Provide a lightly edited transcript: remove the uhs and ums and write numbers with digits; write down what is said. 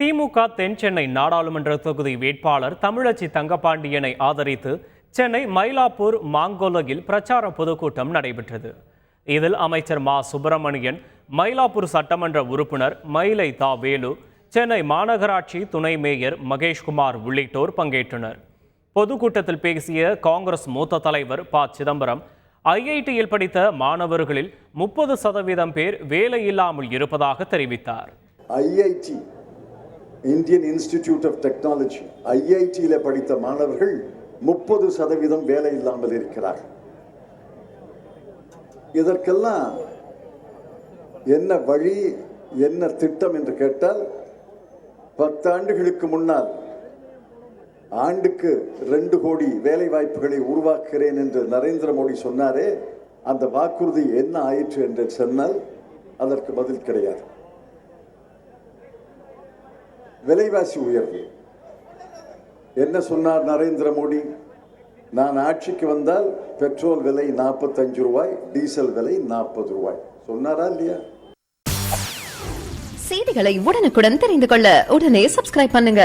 திமுக தென் சென்னை நாடாளுமன்ற தொகுதி வேட்பாளர் தமிழச்சி தங்கபாண்டியனை ஆதரித்து சென்னை மயிலாப்பூர் மாங்கொல்லையில் பிரச்சார பொதுக்கூட்டம் நடைபெற்றது. இதில் அமைச்சர் மா சுப்பிரமணியன், மயிலாப்பூர் சட்டமன்ற உறுப்பினர் மயிலை தா வேலு, சென்னை மாநகராட்சி துணை மேயர் மகேஷ்குமார் உள்ளிட்டோர் பங்கேற்றனர். பொதுக்கூட்டத்தில் பேசிய காங்கிரஸ் மூத்த தலைவர் ப சிதம்பரம், ஐஐடியில் படித்த மாணவர்களில் 30% பேர் வேலையில்லாமல் இருப்பதாக தெரிவித்தார். IIT, Indian institute of technology, ஐஐடியில் படித்த மாணவர்கள் 30% வேலை இல்லாமல் இருக்கிறார். இதற்கெல்லாம் என்ன வழி, என்ன திட்டம் என்று கேட்டால், 10 ஆண்டுகளுக்கு முன்னால் ஆண்டுக்கு 2 கோடி வேலை வாய்ப்புகளை உருவாக்குகிறேன் என்று நரேந்திர மோடி சொன்னாரே, அந்த வாக்குறுதி என்ன ஆயிற்று என்று சொன்னால் அதற்கு பதில் கிடையாது. விலைவாசி உயர்வு என்ன சொன்னார் நரேந்திர மோடி? நான் ஆட்சிக்கு வந்தால் பெட்ரோல் விலை 45 ரூபாய், டீசல் விலை 40 ரூபாய் சொன்னாரா இல்லையா? செய்திகளை உடனுக்குடன் தெரிந்து கொள்ள உடனே சப்ஸ்கிரைப் பண்ணுங்க.